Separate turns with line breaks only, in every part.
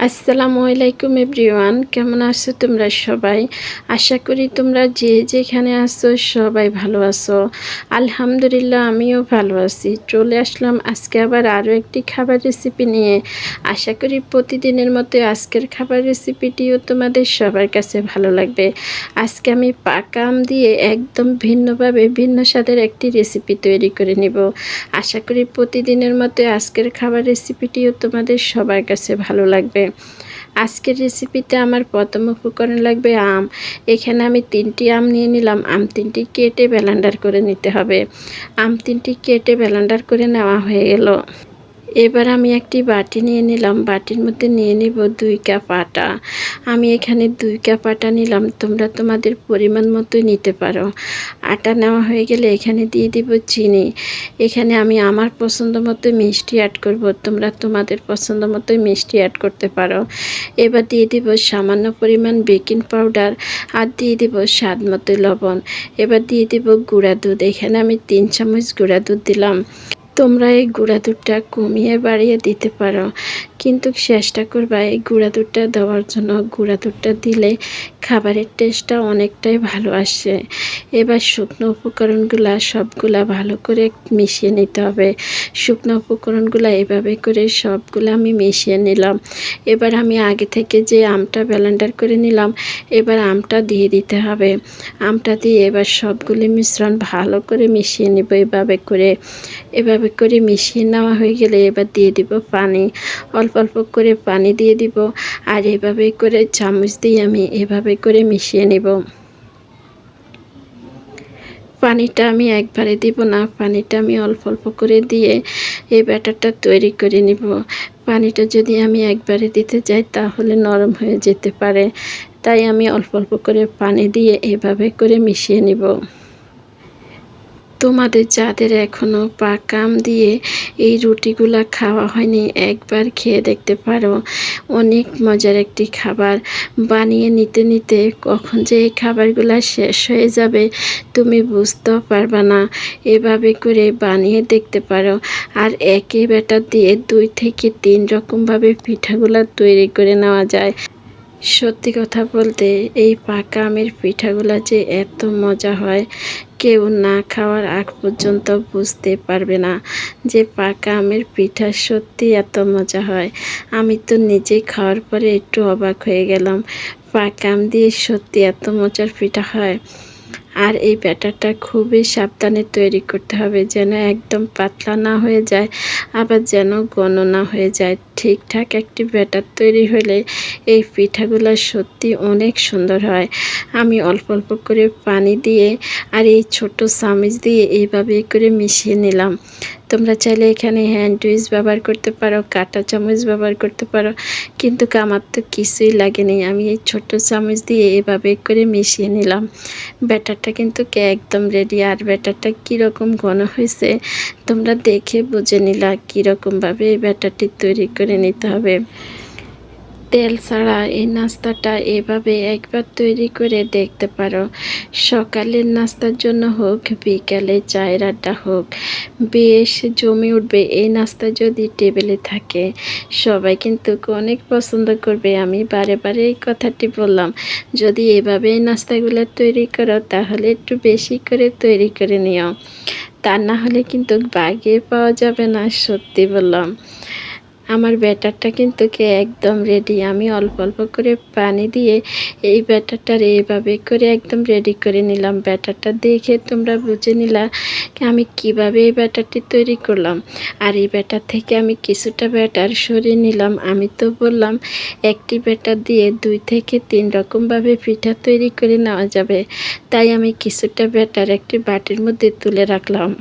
আসসালামু আলাইকুম এভরিওয়ান, কেমন আছো তোমরা সবাই? আশা করি তোমরা যে যেখানে আছো সবাই ভালো আছো। আলহামদুলিল্লাহ আমিও ভালো আছি। চলে আসলাম আজকে আবার আরও একটি খাবার রেসিপি নিয়ে। আশা করি প্রতিদিনের মতো আজকের খাবার রেসিপিটিও তোমাদের সবার কাছে ভালো লাগবে। আজকে আমি পাকা আম দিয়ে একদম ভিন্নভাবে ভিন্ন স্বাদের একটি রেসিপি তৈরি করে নিব। আশা করি প্রতিদিনের মতো আজকের খাবার রেসিপিটিও তোমাদের সবার কাছে ভালো লাগবে। আজকের রেসিপিতে আমার প্রথম উপকরণ লাগবে আম। এখানে আমি 3টি আম নিয়ে নিলাম। আম 3টি কেটে ব্লেন্ডার করে নিতে হবে। আম 3টি কেটে ব্লেন্ডার করে নেওয়া হয়ে গেল। এবার আমি একটি বাটি নিয়ে নিলাম। বাটির মধ্যে নিয়ে নিব 2 কাপ আটা। আমি এখানে 2 কাপ আটা নিলাম। তোমরা তোমাদের পরিমাণ মতোই নিতে পারো। আটা নেওয়া হয়ে গেলে এখানে দিয়ে দিব চিনি। এখানে আমি আমার পছন্দ মতো মিষ্টি অ্যাড করব। তোমরা তোমাদের পছন্দ মতোই মিষ্টি অ্যাড করতে পারো। এবার দিয়ে দিব সামান্য পরিমাণ বেকিং পাউডার আর দিয়ে দিব স্বাদ মতো লবণ। এবার দিয়ে দিব গুঁড়া দুধ। এখানে আমি 3 চামচ গুঁড়া দুধ দিলাম। তোমরা এই গুঁড়া দুধটা কমিয়ে বাড়িয়ে দিতে পারো, কিন্তু চেষ্টা করবা এই গুঁড়া দুধটা দেওয়ার জন্য। গুঁড়া দুধটা দিলে খাবারের টেস্টটা অনেকটাই ভালো আসে। এবার শুকনো উপকরণগুলা সবগুলা ভালো করে মিশিয়ে নিতে হবে। শুকনো উপকরণগুলা এভাবে করে সবগুলো আমি মিশিয়ে নিলাম। এবার আমি আগে থেকে যে আমটা ব্লেন্ডার করে নিলাম, এবার আমটা দিয়ে দিতে হবে। আমটা দিয়ে এবার সবগুলি মিশ্রণ ভালো করে মিশিয়ে নিব। এভাবে করে মিশিয়ে নেওয়া হয়ে গেলে এবার দিয়ে দিব পানি। অল্প অল্প করে পানি দিয়ে দিব। আর এভাবে করে চামচ দিয়ে আমি এভাবে করে মিশিয়ে নিব। পানিটা আমি একবারে দিব না, পানিটা আমি অল্প অল্প করে দিয়ে এই ব্যাটারটা তৈরি করে নিব। পানিটা যদি আমি একবারে দিতে যাই তাহলে নরম হয়ে যেতে পারে, তাই আমি অল্প অল্প করে পানি দিয়ে এভাবে করে মিশিয়ে নিব। তোমাদের যাদের এখনও পাকা আম দিয়ে এই রুটিগুলা খাওয়া হয়নি, একবার খেয়ে দেখতে পারো। অনেক মজার একটি খাবার। বানিয়ে নিতে নিতে কখন যে এই খাবারগুলা শেষ হয়ে যাবে তুমি বুঝতেও পারবে না। এভাবে করে বানিয়ে দেখতে পারো। আর একই ব্যাটার দিয়ে 2 থেকে 3 রকমভাবে পিঠাগুলা তৈরি করে নেওয়া যায়। সত্যি কথা বলতে এই পাকা আমের পিঠাগুলা যে এত মজা হয়, কেউ না খাওয়ার আগ পর্যন্ত বুঝতে পারবে না যে পাকা আমের পিঠা সত্যি এত মজা হয়। আমি তো নিজেই খাওয়ার পরে একটু অবাক হয়ে গেলাম। পাকা আম দিয়ে সত্যি এত মজার পিঠা হয়। আর এই ব্যাটারটা খুবই সাবধানে তৈরি করতে হবে, যেন একদম পাতলা না হয়ে যায়, আবার যেন ঘন না হয়ে যায়। ঠিকঠাক একটি ব্যাটার তৈরি হলে এই পিঠাগুলো সত্যি অনেক সুন্দর হয়। আমি অল্প অল্প করে পানি দিয়ে আর এই ছোট চামচ দিয়ে এইভাবে করে মিশিয়ে নিলাম। তোমরা চাইলে এখানে হ্যান্ড উইচ ব্যবহার করতে পারো, কাঁটা চামচ ব্যবহার করতে পারো, কিন্তু আমার তো কিছুই লাগেনি। আমি এই ছোট চামচ দিয়ে এভাবে করে মিশিয়ে নিলাম। ব্যাটারটা কিন্তু একদম রেডি। আর ব্যাটারটা কীরকম ঘন হয়েছে তোমরা দেখে বুঝে নিলা কীরকমভাবে এই ব্যাটারটি তৈরি করে নিতে হবে। তেল ছাড়া এই নাস্তাটা এভাবে একবার তৈরি করে দেখতে পারো। সকালের নাস্তার জন্য হোক, বিকালে চায়ের আড্ডা হোক, বেশ জমে উঠবে। এই নাস্তা যদি টেবিলে থাকে সবাই কিন্তু অনেক পছন্দ করবে। আমি বারে বারে এই কথাটি বললাম, যদি এভাবে এই নাস্তাগুলো তৈরি করো তাহলে একটু বেশি করে তৈরি করে নিও, তা না হলে কিন্তু বাগে পাওয়া যাবে না। সত্যি বললাম। আমার ব্যাটারটা কিন্তু একদম রেডি। আমি অল্প অল্প করে পানি দিয়ে এই ব্যাটারটার এইভাবে করে একদম রেডি করে নিলাম। ব্যাটারটা দেখে তোমরা বুঝে নিলা আমি কিভাবে এই ব্যাটারটি তৈরি করলাম। আর এই ব্যাটার থেকে আমি কিছুটা ব্যাটার সরিয়ে নিলাম। আমি তো বললাম একটি ব্যাটার দিয়ে 2 থেকে 3 রকমভাবে পিঠা তৈরি করে নেওয়া যাবে, তাই আমি কিছুটা ব্যাটার একটি বাটির মধ্যে তুলে রাখলাম।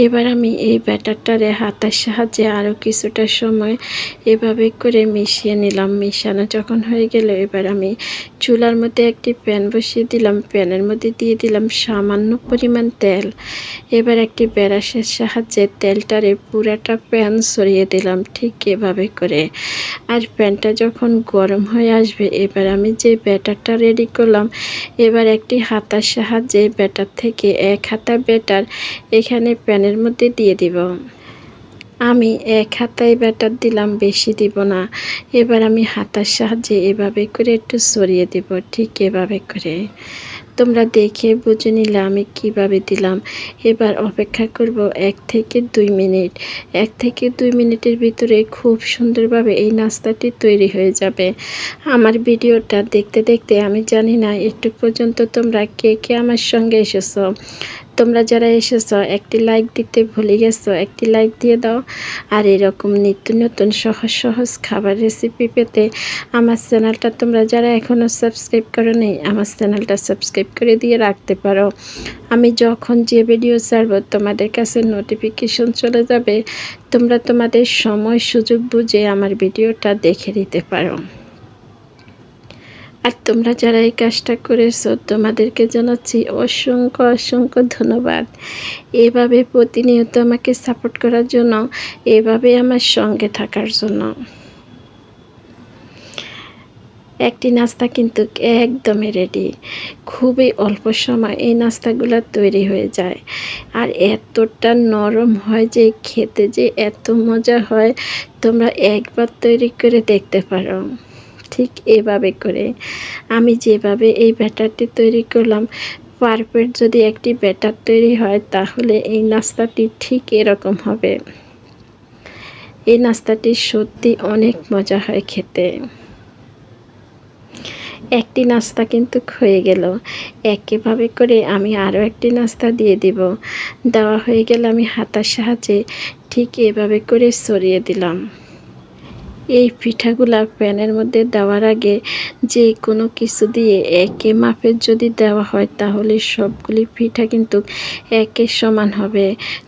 এবার আমি এই ব্যাটারটারে হাতের সাহায্যে আরও কিছুটা সময় এভাবে করে মিশিয়ে নিলাম। মিশানো যখন হয়ে গেল এবার আমি চুলার মধ্যে একটি প্যান বসিয়ে দিলাম। প্যানের মধ্যে দিয়ে দিলাম সামান্য পরিমাণ তেল। এবার একটি ব্রাশের সাহায্যে তেলটারে পুরাটা প্যান ছড়িয়ে দিলাম ঠিক এভাবে করে। আর প্যানটা যখন গরম হয়ে আসবে এবার আমি যে ব্যাটারটা রেডি করলাম, এবার একটি হাতার সাহায্যে ব্যাটার থেকে 1 হাতা ব্যাটার এখানে প্যানের মধ্যে দিয়ে দিব। আমি এক হাতায় ব্যাটার দিলাম, বেশি দিব না। এবার আমি হাতার সাহায্যে এভাবে করে একটু ছড়িয়ে দিব, ঠিক এভাবে করে। তোমরা দেখে বুঝে নিলে আমি কিভাবে দিলাম। এবার অপেক্ষা করব 1 থেকে 2 মিনিট। 1 থেকে 2 মিনিটের ভিতরে খুব সুন্দরভাবে এই নাস্তাটি তৈরি হয়ে যাবে। আমার ভিডিওটা দেখতে দেখতে আমি জানি না একটু পর্যন্ত তোমরা কে কে আমার সঙ্গে এসেছো। তোমরা যারা এসেছো একটি লাইক দিতে ভুলে গেছো, একটি লাইক দিয়ে দাও। আর এরকম নিত্য নতুন সহজ সহজ খাবার রেসিপি পেতে আমার চ্যানেলটা তোমরা যারা এখনও সাবস্ক্রাইব করোনি আমার চ্যানেলটা সাবস্ক্রাইব করে দিয়ে রাখতে পারো। আমি যখন যে ভিডিও ছাড়ব তোমাদের কাছে নোটিফিকেশন চলে যাবে, তোমরা তোমাদের সময় সুযোগ বুঝে আমার ভিডিওটা দেখে নিতে পারো। আর তোমরা যারা এই কাজটা করেছো তোমাদেরকে জানাচ্ছি অসংখ্য অসংখ্য ধন্যবাদ। এভাবে প্রতিনিয়ত আমাকে সাপোর্ট করার জন্য, এভাবে আমার সঙ্গে থাকার জন্য। একটি নাস্তা কিন্তু একদমই রেডি। খুবই অল্প সময় এই নাস্তাগুলো তৈরি হয়ে যায়। আর এতটা নরম হয় যে খেতে যে এত মজা হয়, তোমরা একবার তৈরি করে দেখতে পারো। ঠিক এভাবে করে আমি যেভাবে এই ব্যাটারটি তৈরি করলাম, পারফেক্ট যদি একটি ব্যাটার তৈরি হয় তাহলে এই নাস্তাটি ঠিক এরকম হবে। এই নাস্তাটি সত্যি অনেক মজা হয় খেতে। একটি নাস্তা কিন্তু হয়ে গেল। একইভাবে করে আমি আরও একটি নাস্তা দিয়ে দিব। দেওয়া হয়ে গেলে আমি হাতার সাহায্যে ঠিক এভাবে করে ছড়িয়ে দিলাম। এই পিঠাগুলা প্যানের মধ্যে দেওয়ার আগে যে কোনো কিছু দিয়ে একই মাপের যদি দেওয়া হয় তাহলে সবগুলি পিঠা কিন্তু একের সমান হবে,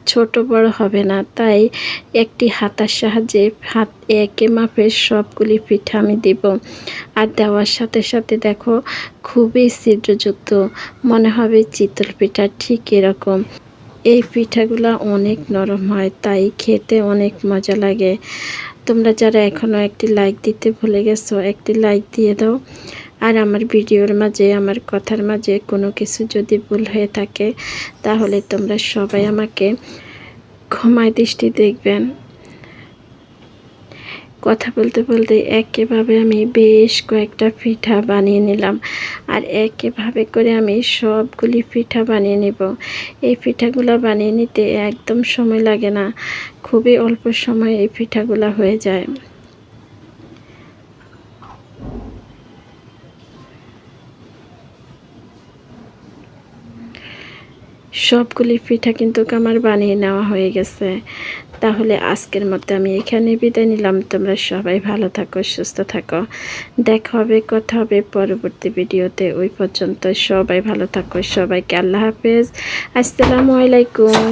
ছোট বড় হবে না। তাই একটি হাতার সাহায্যে একই মাপের সবগুলি পিঠা আমি দিব। আর দেওয়ার সাথে সাথে দেখো খুবই ছিদ্রযুক্ত, মনে হবে চিতল পিঠা, ঠিক এরকম। এই পিঠাগুলা অনেক নরম হয়, তাই খেতে অনেক মজা লাগে। তোমরা যারা এখনও একটি লাইক দিতে ভুলে গেছো একটি লাইক দিয়ে দাও। আর আমার ভিডিওর মাঝে, আমার কথার মাঝে কোনো কিছু যদি ভুল হয়ে থাকে তাহলে তোমরা সবাই আমাকে ক্ষমায় দৃষ্টি দেখবেন। কথা বলতে বলতে একইভাবে আমি বেশ কয়েকটা পিঠা বানিয়ে নিলাম। আর একইভাবে করে আমি সবগুলি পিঠা বানিয়ে নেব। এই পিঠাগুলো বানিয়ে নিতে একদম সময় লাগে না, খুবই অল্প সময়ে এই পিঠাগুলো হয়ে যায়। সবগুলি পিঠা কিন্তু আমার বানিয়ে নেওয়া হয়ে গেছে। তাহলে আজকের মতো আমি এখানে বিদায় নিলাম। তোমরা সবাই ভালো থাকো, সুস্থ থাকো। দেখা হবে, কথা হবে পরবর্তী ভিডিওতে। ওই পর্যন্ত সবাই ভালো থাকো। সবাইকে আল্লাহ হাফেজ। আসসালামু আলাইকুম।